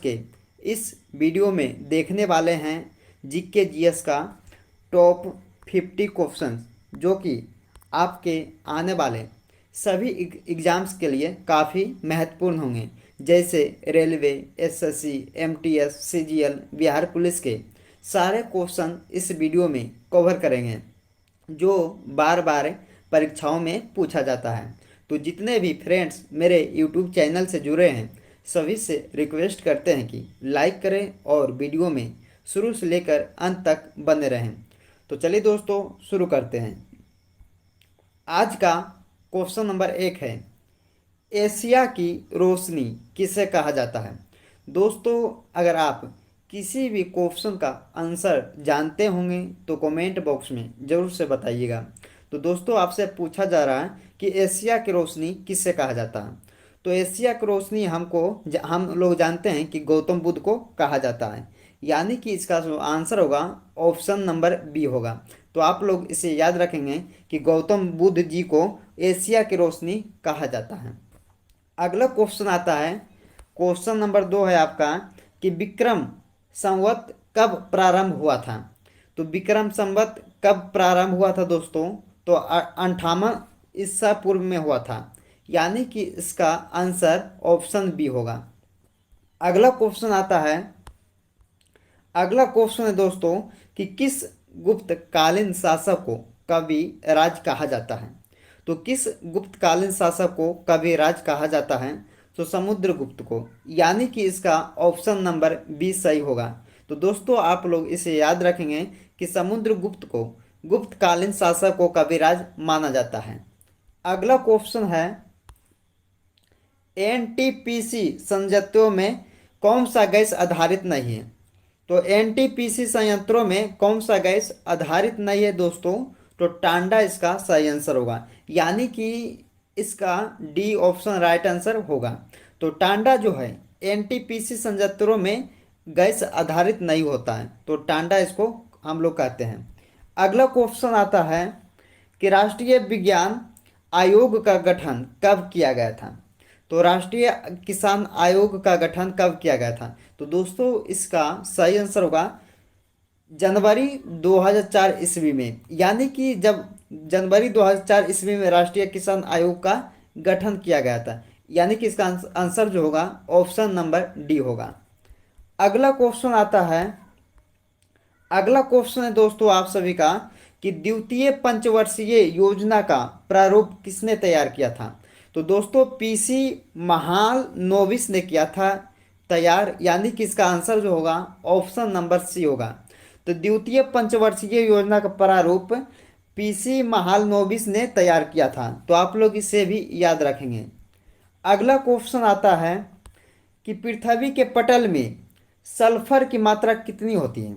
के इस वीडियो में देखने वाले हैं जीके जीएस का टॉप 50 क्वेश्चन, जो कि आपके आने वाले सभी एग्ज़ाम्स के लिए काफ़ी महत्वपूर्ण होंगे। जैसे railway, SSC, MTS, CGL, Bihar police के सारे क्वेश्चन इस वीडियो में कवर करेंगे, जो बार बार परीक्षाओं में पूछा जाता है। तो जितने भी फ्रेंड्स मेरे यूट्यूब चैनल से जुड़े हैं, सभी से रिक्वेस्ट करते हैं कि लाइक करें और वीडियो में शुरू से लेकर अंत तक बने रहें। तो चलिए दोस्तों, शुरू करते हैं। आज का क्वेश्चन नंबर 1 है, एशिया की रोशनी किसे कहा जाता है। दोस्तों, अगर आप किसी भी क्वेश्चन का आंसर जानते होंगे तो कमेंट बॉक्स में ज़रूर से बताइएगा। तो दोस्तों, आपसे पूछा जा रहा है कि एशिया की रोशनी किसे कहा जाता है। तो एशिया की रोशनी हम लोग जानते हैं कि गौतम बुद्ध को कहा जाता है, यानी कि इसका जो आंसर होगा ऑप्शन नंबर बी होगा। तो आप लोग इसे याद रखेंगे कि गौतम बुद्ध जी को एशिया की रोशनी कहा जाता है। अगला क्वेश्चन आता है, क्वेश्चन नंबर 2 है आपका कि विक्रम संवत कब प्रारंभ हुआ था। तो विक्रम संवत कब प्रारंभ हुआ था दोस्तों, तो 58 ईसा पूर्व में हुआ था, यानी कि इसका आंसर ऑप्शन बी होगा। अगला क्वेश्चन है दोस्तों कि किस गुप्तकालीन शासक को कवि राज कहा जाता है। तो किस गुप्तकालीन शासक को कवि राज कहा जाता है, तो समुद्रगुप्त को, यानी कि इसका ऑप्शन नंबर बी सही होगा। तो दोस्तों, आप लोग इसे याद रखेंगे कि समुद्रगुप्त को गुप्तकालीन शासक को कविराज माना जाता है। अगला क्वेश्चन है, एनटीपीसी संयंत्रों में कौन सा गैस आधारित नहीं है। तो एनटीपीसी संयंत्रों में कौन सा गैस आधारित नहीं है दोस्तों, तो टांडा इसका सही आंसर होगा, यानी कि इसका डी ऑप्शन राइट आंसर होगा। तो टांडा जो है एनटीपीसी संयंत्रों में गैस आधारित नहीं होता है, तो टांडा इसको हम लोग कहते हैं। अगला क्वेश्चन आता है कि राष्ट्रीय विज्ञान आयोग का गठन कब किया गया था। तो राष्ट्रीय किसान आयोग का गठन कब किया गया था, तो दोस्तों इसका सही आंसर होगा जनवरी 2004 ईस्वी में, यानी कि जब जनवरी 2004 ईस्वी में राष्ट्रीय किसान आयोग का गठन किया गया था, यानी कि इसका आंसर जो होगा ऑप्शन नंबर डी होगा। अगला क्वेश्चन है दोस्तों आप सभी का कि द्वितीय पंचवर्षीय योजना का प्रारूप किसने तैयार किया था। तो दोस्तों पीसी महालनोबिस ने किया था तैयार, यानी कि इसका आंसर जो होगा ऑप्शन नंबर सी होगा। तो द्वितीय पंचवर्षीय योजना का प्रारूप पीसी महालनोबिस ने तैयार किया था, तो आप लोग इसे भी याद रखेंगे। अगला क्वेश्चन आता है कि पृथ्वी के पटल में सल्फर की मात्रा कितनी होती है।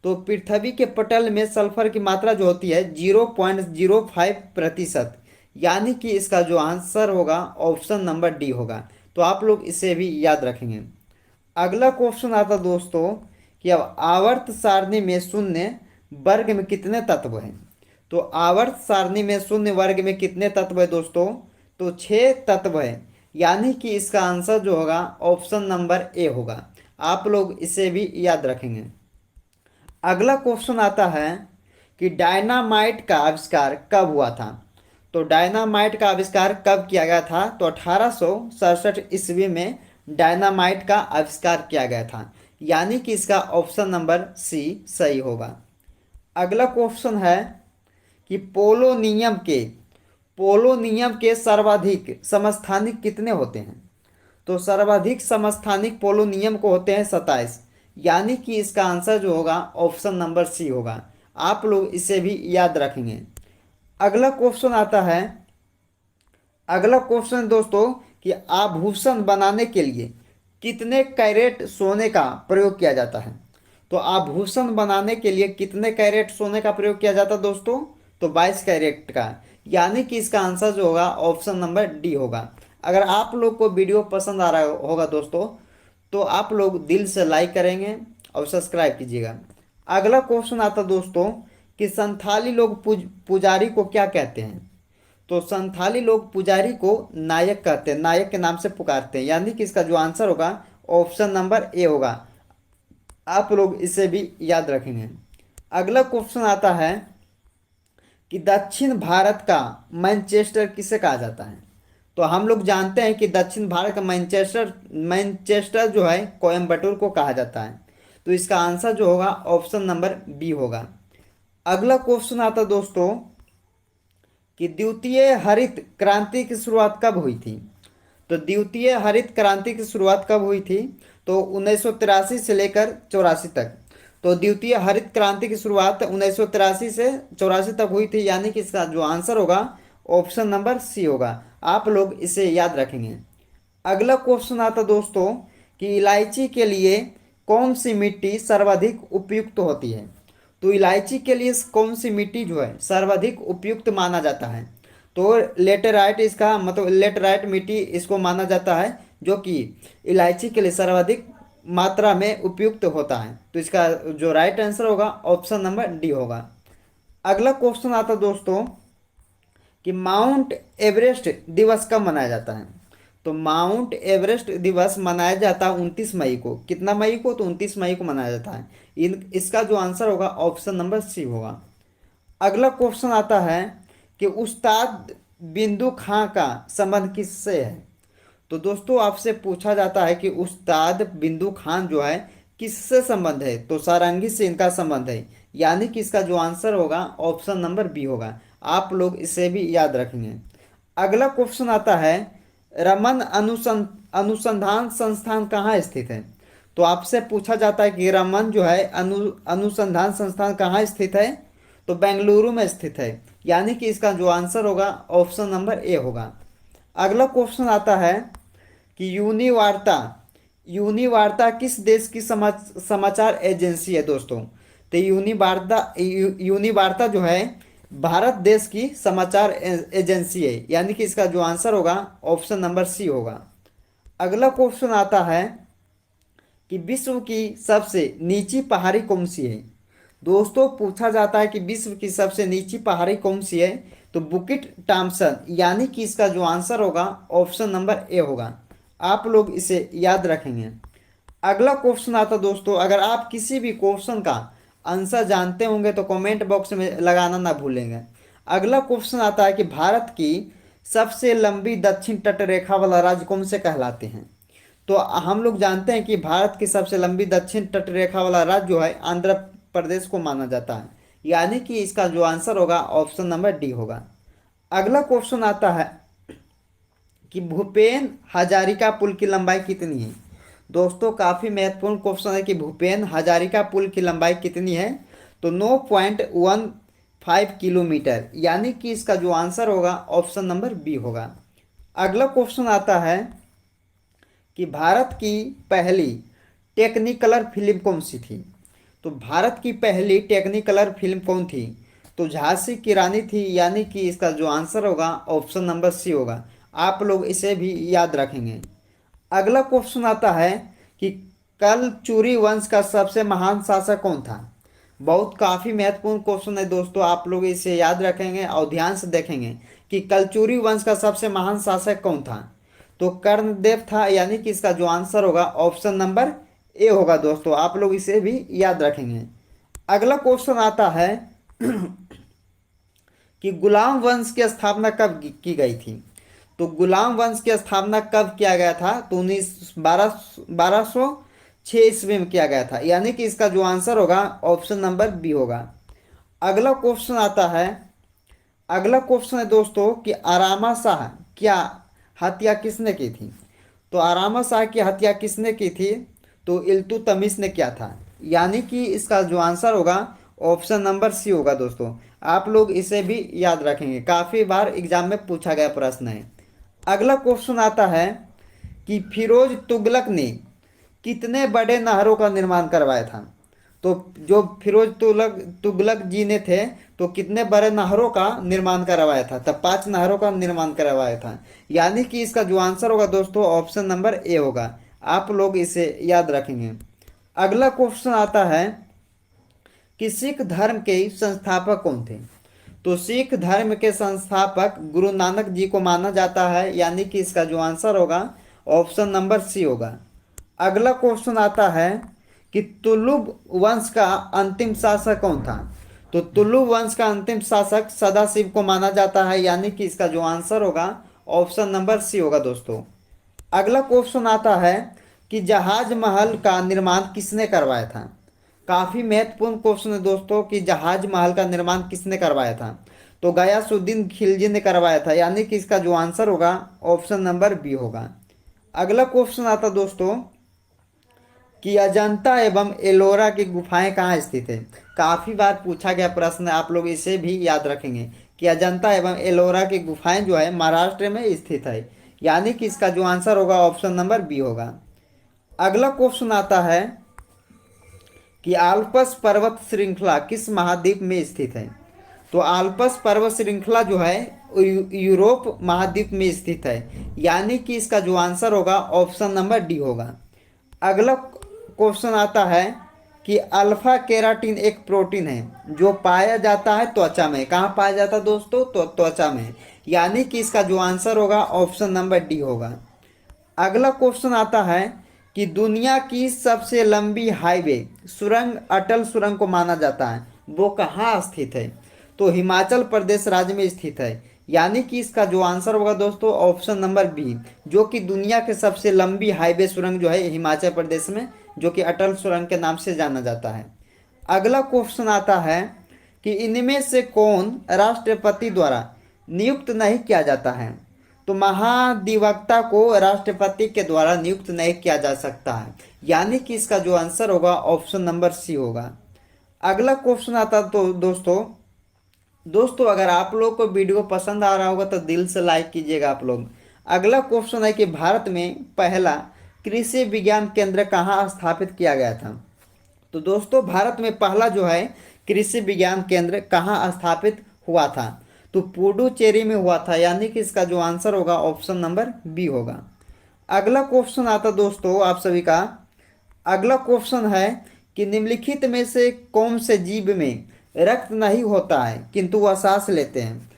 तो पृथ्वी के पटल में सल्फर की मात्रा जो होती है 0.05%, यानी कि इसका जो आंसर होगा ऑप्शन नंबर डी होगा। तो आप लोग इसे भी याद रखेंगे। अगला क्वेश्चन आता दोस्तों कि अब आवर्त सारणी में शून्य वर्ग में कितने तत्व हैं। तो आवर्त सारणी में शून्य वर्ग में कितने तत्व है दोस्तों, तो 6 तत्व है, यानी कि इसका आंसर जो होगा ऑप्शन नंबर ए होगा। आप लोग इसे भी याद रखेंगे। अगला क्वेश्चन आता है कि डायनामाइट का आविष्कार कब हुआ था। तो डायनामाइट का आविष्कार कब किया गया था, तो 1867 ईस्वी में डायनामाइट का आविष्कार किया गया था, यानी कि इसका ऑप्शन नंबर सी सही होगा। अगला क्वेश्चन है कि पोलो नियम के सर्वाधिक समस्थानिक कितने होते हैं। तो सर्वाधिक समस्थानिक पोलो नियम को होते हैं 27, यानी कि इसका आंसर जो होगा ऑप्शन नंबर सी होगा। आप लोग इसे भी याद रखेंगे। अगला क्वेश्चन दोस्तों कि आभूषण बनाने के लिए कितने कैरेट सोने का प्रयोग किया जाता है। तो आभूषण बनाने के लिए कितने कैरेट सोने का प्रयोग किया जाता है दोस्तों, तो 22 कैरेट का, यानी कि इसका आंसर जो होगा ऑप्शन नंबर डी होगा। अगर आप लोग को वीडियो पसंद आ रहा होगा दोस्तों, तो आप लोग दिल से लाइक करेंगे और सब्सक्राइब कीजिएगा। अगला क्वेश्चन आता दोस्तों कि संथाली लोग पुजारी को क्या कहते हैं। तो संथाली लोग पुजारी को नायक कहते हैं, नायक के नाम से पुकारते हैं, यानी कि इसका जो आंसर होगा ऑप्शन नंबर ए होगा। आप लोग इसे भी याद रखेंगे। अगला क्वेश्चन आता है कि दक्षिण भारत का मैनचेस्टर किसे कहा जाता है। तो हम लोग जानते हैं कि दक्षिण भारत का मैनचेस्टर मैनचेस्टर जो है कोयम्बटूर को कहा जाता है। तो इसका आंसर जो होगा ऑप्शन नंबर बी होगा। अगला क्वेश्चन आता दोस्तों कि द्वितीय हरित क्रांति की शुरुआत कब हुई थी। तो द्वितीय हरित क्रांति की शुरुआत कब हुई थी। तो 1983 से लेकर 84 तक। तो द्वितीय हरित क्रांति की शुरुआत 1983 से 84 तक हुई थी, यानी कि इसका जो आंसर होगा ऑप्शन नंबर सी होगा। आप लोग इसे याद रखेंगे। अगला क्वेश्चन आता दोस्तों कि इलायची के लिए कौन सी मिट्टी सर्वाधिक उपयुक्त होती है। तो इलायची के लिए कौन सी मिट्टी जो है सर्वाधिक उपयुक्त माना जाता है। तो लेटेराइट इसका मतलब लेटेराइट मिट्टी इसको माना जाता है, जो कि इलायची के लिए सर्वाधिक मात्रा में उपयुक्त होता है। तो इसका जो राइट आंसर होगा ऑप्शन नंबर डी होगा। अगला क्वेश्चन आता दोस्तों कि माउंट एवरेस्ट दिवस कब मनाया जाता है। तो माउंट एवरेस्ट दिवस मनाया जाता है 29 मई को। कितना मई को। तो 29 मई को मनाया जाता है। इसका जो आंसर होगा ऑप्शन नंबर सी होगा। अगला क्वेश्चन आता है कि उस्ताद बिंदु खां का संबंध किससे है। तो दोस्तों आपसे पूछा जाता है कि उस्ताद बिंदु खान जो है किससे संबंध है। तो सारंगी से इनका संबंध है, यानी कि इसका जो आंसर होगा ऑप्शन नंबर बी होगा। आप लोग इसे भी याद रखेंगे। अगला क्वेश्चन आता है रमन अनुसंधान संस्थान कहाँ स्थित है। तो आपसे पूछा जाता है कि रमन जो है अनुसंधान संस्थान कहाँ स्थित है। तो बेंगलुरु में स्थित है, यानी कि इसका जो आंसर होगा ऑप्शन नंबर ए होगा। अगला क्वेश्चन आता है कि यूनिवार्ता यूनिवार्ता किस देश की समाचार एजेंसी है दोस्तों। तो यूनिवार्ता जो है भारत देश की समाचार एजेंसी है, यानी कि इसका जो आंसर होगा ऑप्शन नंबर सी होगा। अगला क्वेश्चन आता है कि विश्व की सबसे नीची पहाड़ी कौन सी है। दोस्तों पूछा जाता है कि विश्व की सबसे नीची पहाड़ी कौन सी है। तो बुकिट टॉम्सन, यानी कि इसका जो आंसर होगा ऑप्शन नंबर ए होगा। आप लोग इसे याद रखेंगे। अगला क्वेश्चन आता दोस्तों, अगर आप किसी भी क्वेश्चन का आंसर जानते होंगे तो कमेंट बॉक्स में लगाना ना भूलेंगे। अगला क्वेश्चन आता है कि भारत की सबसे लंबी दक्षिण तट रेखा वाला राज्य कौन से कहलाते हैं। तो हम लोग जानते हैं कि भारत की सबसे लंबी दक्षिण तट रेखा वाला राज्य जो है आंध्र प्रदेश को माना जाता है, यानी कि इसका जो आंसर होगा ऑप्शन नंबर डी होगा। अगला क्वेश्चन आता है कि भूपेन हजारिका पुल की लंबाई कितनी है। दोस्तों काफ़ी महत्वपूर्ण क्वेश्चन है कि भूपेन हजारिका पुल की लंबाई कितनी है। तो 9.15 किलोमीटर, यानी कि इसका जो आंसर होगा ऑप्शन नंबर बी होगा। अगला क्वेश्चन आता है कि भारत की पहली टेक्निकलर फिल्म कौन सी थी। तो भारत की पहली टेक्निकलर फिल्म कौन थी। तो झांसी की रानी थी, यानी कि इसका जो आंसर होगा ऑप्शन नंबर सी होगा। आप लोग इसे भी याद रखेंगे। अगला क्वेश्चन आता है कि कलचुरी वंश का सबसे महान शासक कौन था। बहुत काफ़ी महत्वपूर्ण क्वेश्चन है दोस्तों, आप लोग इसे याद रखेंगे और ध्यान से देखेंगे कि कलचुरी वंश का सबसे महान शासक कौन था। तो कर्णदेव था, यानी कि इसका जो आंसर होगा ऑप्शन नंबर ए होगा दोस्तों। आप लोग इसे भी याद रखेंगे। अगला क्वेश्चन आता है कि गुलाम वंश की स्थापना कब की गई थी। तो गुलाम वंश की स्थापना कब किया गया था। तो 1206 ईस्वी में किया गया था, यानी कि इसका जो आंसर होगा ऑप्शन नंबर बी होगा। अगला क्वेश्चन आता है, अगला क्वेश्चन है दोस्तों कि आरामा शाह क्या हत्या किसने की थी। तो आरामा शाह की हत्या किसने की थी। तो इल्तुतमिश ने किया था, यानी कि इसका जो आंसर होगा ऑप्शन नंबर सी होगा दोस्तों। आप लोग इसे भी याद रखेंगे, काफ़ी बार एग्जाम में पूछा गया प्रश्न है। अगला क्वेश्चन आता है कि फिरोज तुगलक ने कितने बड़े नहरों का निर्माण करवाया था। तो जो फिरोज तुगलक जी ने थे तो कितने बड़े नहरों का निर्माण करवाया था। तब 5 नहरों का निर्माण करवाया था, यानी कि इसका जो आंसर होगा दोस्तों ऑप्शन नंबर ए होगा। आप लोग इसे याद रखेंगे। अगला क्वेश्चन आता है कि सिख धर्म के संस्थापक कौन थे। तो सिख धर्म के संस्थापक गुरु नानक जी को माना जाता है, यानी कि इसका जो आंसर होगा ऑप्शन नंबर सी होगा। अगला क्वेश्चन आता है कि तुलुब वंश का अंतिम शासक कौन था। तो तुलुब वंश का अंतिम शासक सदाशिव को माना जाता है, यानी कि इसका जो आंसर होगा ऑप्शन नंबर सी होगा दोस्तों। अगला क्वेश्चन आता है कि जहाज महल का निर्माण किसने करवाया था। काफी महत्वपूर्ण क्वेश्चन है दोस्तों कि जहाज महल का निर्माण किसने करवाया था। तो गयासुद्दीन खिलजी ने करवाया था, यानी कि इसका जो आंसर होगा ऑप्शन नंबर बी होगा। अगला क्वेश्चन आता दोस्तों कि अजंता एवं एलोरा की गुफाएं कहाँ स्थित है। काफी बार पूछा गया प्रश्न है, आप लोग इसे भी याद रखेंगे कि अजंता एवं एलोरा की गुफाएं जो है महाराष्ट्र में स्थित है, यानी कि इसका जो आंसर होगा ऑप्शन नंबर बी होगा। अगला क्वेश्चन आता है कि आल्पस पर्वत श्रृंखला किस महाद्वीप में स्थित है। तो आल्पस पर्वत श्रृंखला जो है यूरोप महाद्वीप में स्थित है, यानी कि इसका जो आंसर होगा ऑप्शन नंबर डी होगा। अगला क्वेश्चन आता है कि अल्फा केराटिन एक प्रोटीन है जो पाया जाता है त्वचा में। कहाँ पाया जाता है दोस्तों, तो त्वचा में, यानी कि इसका जो आंसर होगा ऑप्शन नंबर डी होगा। अगला क्वेश्चन आता है कि दुनिया की सबसे लंबी हाईवे सुरंग अटल सुरंग को माना जाता है, वो कहाँ स्थित है। तो हिमाचल प्रदेश राज्य में स्थित है, यानी कि इसका जो आंसर होगा दोस्तों ऑप्शन नंबर बी, जो कि दुनिया के सबसे लंबी हाईवे सुरंग जो है हिमाचल प्रदेश में, जो कि अटल सुरंग के नाम से जाना जाता है। अगला क्वेश्चन आता है कि इनमें से कौन राष्ट्रपति द्वारा नियुक्त नहीं किया जाता है। तो महाधिवक्ता को राष्ट्रपति के द्वारा नियुक्त नहीं किया जा सकता है, यानी कि इसका जो आंसर होगा ऑप्शन नंबर सी होगा। अगला क्वेश्चन आता तो दोस्तों अगर आप लोग को वीडियो पसंद आ रहा होगा तो दिल से लाइक कीजिएगा आप लोग। अगला क्वेश्चन है कि भारत में पहला कृषि विज्ञान केंद्र कहाँ स्थापित किया गया था। तो दोस्तों भारत में पहला जो है कृषि विज्ञान केंद्र कहाँ स्थापित हुआ था। तो पुडुचेरी में हुआ था, यानी कि इसका जो आंसर होगा ऑप्शन नंबर बी होगा। अगला क्वेश्चन आता दोस्तों आप सभी का। अगला क्वेश्चन है कि निम्नलिखित में से कौन से जीव में रक्त नहीं होता है किंतु वह सांस लेते हैं।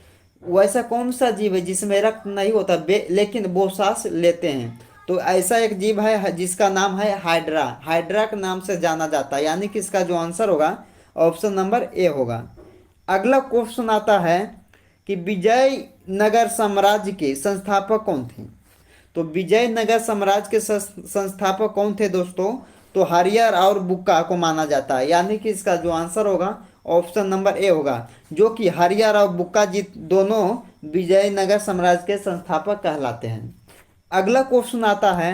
वैसा कौन सा जीव है जिसमें रक्त नहीं होता लेकिन वो सांस लेते हैं। तो ऐसा एक जीव है जिसका नाम है हाइड्रा, हाइड्रा के नाम से जाना जाता है, यानी कि इसका जो आंसर होगा ऑप्शन नंबर ए होगा। अगला क्वेश्चन आता है कि विजयनगर साम्राज्य के संस्थापक कौन थे। तो विजयनगर साम्राज्य के संस्थापक कौन थे दोस्तों। तो हरियर और बुक्का को माना जाता है, यानी कि इसका जो आंसर होगा ऑप्शन नंबर ए होगा, जो कि हरियर और बुक्का जी दोनों विजयनगर साम्राज्य के संस्थापक कहलाते हैं। अगला क्वेश्चन आता है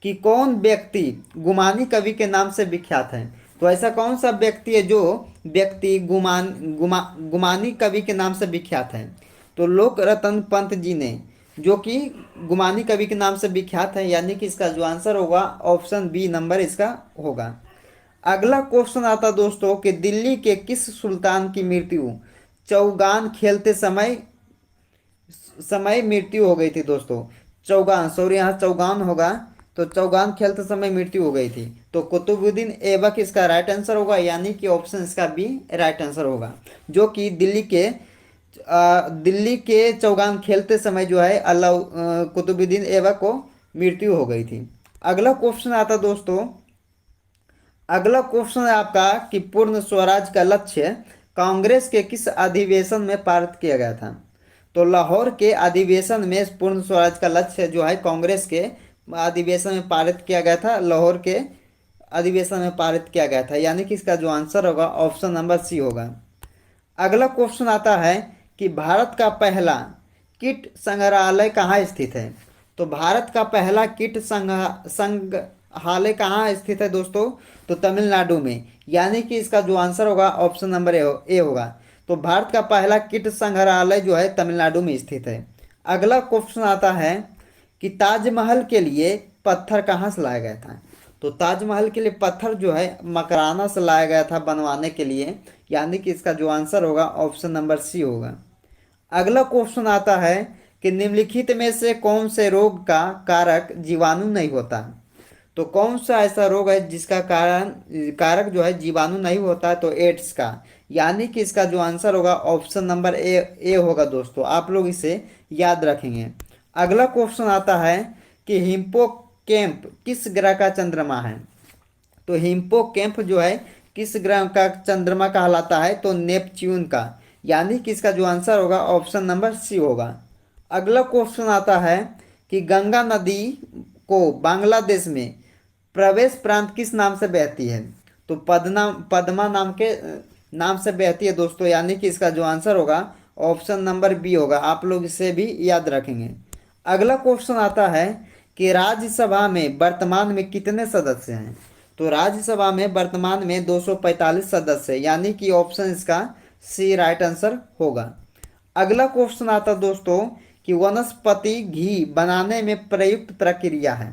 कि कौन व्यक्ति गुमानी कवि के नाम से विख्यात है। तो ऐसा कौन सा व्यक्ति है जो व्यक्ति गुमानी कवि के नाम से विख्यात है। तो लोक रतन पंत जी ने, जो कि गुमानी कवि के नाम से विख्यात है, यानी कि इसका जो आंसर होगा ऑप्शन बी नंबर इसका होगा। अगला क्वेश्चन आता दोस्तों कि दिल्ली के किस सुल्तान की मृत्यु चौगान खेलते समय मृत्यु हो गई थी दोस्तों। चौगान, सॉरी यहाँ चौगान होगा, तो चौगान खेलते समय मृत्यु हो गई थी। तो कुतुबुद्दीन ऐबक इसका राइट आंसर होगा, यानी कि ऑप्शन इसका बी राइट आंसर होगा, जो कि दिल्ली के चौगान खेलते समय जो है कुतुबुद्दीन ऐबक को मृत्यु हो गई थी। अगला क्वेश्चन आता दोस्तों। अगला क्वेश्चन है आपका कि पूर्ण स्वराज का लक्ष्य कांग्रेस के किस अधिवेशन में पारित किया गया था। तो लाहौर के अधिवेशन में पूर्ण स्वराज का लक्ष्य जो है कांग्रेस के अधिवेशन में पारित किया गया था, लाहौर के अधिवेशन में पारित किया गया था, यानी कि इसका जो आंसर होगा ऑप्शन नंबर सी होगा। अगला क्वेश्चन आता है कि भारत का पहला कीट संग्रहालय कहाँ स्थित है। तो भारत का पहला कीट संग्रहालय कहाँ स्थित है दोस्तों। तो तमिलनाडु में, यानी कि इसका जो आंसर होगा ऑप्शन नंबर ए होगा। तो भारत का पहला कीट संग्रहालय जो है तमिलनाडु में स्थित है। अगला क्वेश्चन आता है कि ताजमहल के लिए पत्थर कहाँ से लाया गया था। तो ताजमहल के लिए पत्थर जो है मकराना से लाया गया था बनवाने के लिए, यानी कि इसका जो आंसर होगा ऑप्शन नंबर सी होगा। अगला क्वेश्चन आता है कि निम्नलिखित में से कौन से रोग का कारक जीवाणु नहीं होता। तो कौन सा ऐसा रोग है जिसका कारक जो है जीवाणु नहीं होता है। तो एड्स का, यानी कि इसका जो आंसर होगा ऑप्शन नंबर ए होगा दोस्तों, आप लोग इसे याद रखेंगे। अगला क्वेश्चन आता है कि कैंप किस ग्रह का चंद्रमा है? तो हिप्पो कैंप जो है किस ग्रह का चंद्रमा कहलाता है? तो नेपच्यून का। यानी कि इसका जो आंसर होगा ऑप्शन नंबर सी होगा। अगला क्वेश्चन आता है कि गंगा नदी को बांग्लादेश में प्रवेश प्रांत किस नाम से बहती है? तो पद्मा नाम से बहती है दोस्तों। यानी कि इसका जो आंसर होगा ऑप्शन नंबर बी होगा। आप लोग इसे भी याद रखेंगे। अगला क्वेश्चन आता है कि राज्यसभा में वर्तमान में कितने सदस्य हैं? तो राज्यसभा में वर्तमान में 245 सदस्य है। यानी कि ऑप्शन इसका सी राइट आंसर होगा। अगला क्वेश्चन आता है दोस्तों कि वनस्पति घी बनाने में प्रयुक्त प्रक्रिया है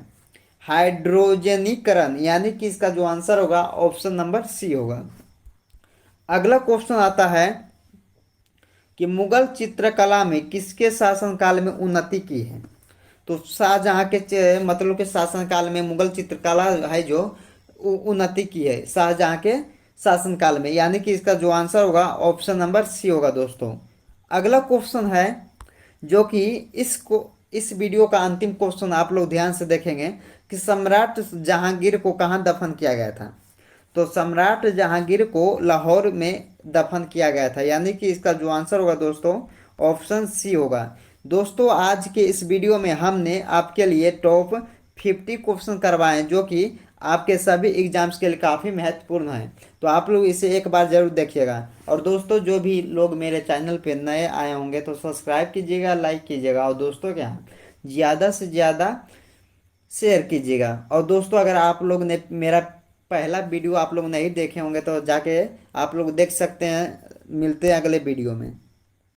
हाइड्रोजनीकरण। यानी कि इसका जो आंसर होगा ऑप्शन नंबर सी होगा। अगला क्वेश्चन आता है कि मुगल चित्रकला में किसके शासनकाल में उन्नति की है? तो शाहजहां के मतलब के शासनकाल में मुगल चित्रकला है जो उन्नति की है शाहजहां के शासनकाल में। यानी कि इसका जो आंसर होगा ऑप्शन नंबर सी होगा दोस्तों। अगला क्वेश्चन है जो कि इस वीडियो का अंतिम क्वेश्चन आप लोग ध्यान से देखेंगे कि सम्राट जहांगीर को कहाँ दफन किया गया था? तो सम्राट जहांगीर को लाहौर में दफन किया गया था। यानी कि इसका जो आंसर होगा दोस्तों ऑप्शन सी होगा। दोस्तों आज के इस वीडियो में हमने आपके लिए टॉप 50 क्वेश्चन करवाए जो कि आपके सभी एग्जाम्स के लिए काफ़ी महत्वपूर्ण है। तो आप लोग इसे एक बार जरूर देखिएगा। और दोस्तों जो भी लोग मेरे चैनल पे नए आए होंगे तो सब्सक्राइब कीजिएगा, लाइक कीजिएगा और दोस्तों के यहाँ ज़्यादा से ज़्यादा शेयर कीजिएगा। और दोस्तों अगर आप लोग ने मेरा पहला वीडियो आप लोग नहीं देखे होंगे तो जाके आप लोग देख सकते हैं। मिलते हैं अगले वीडियो में।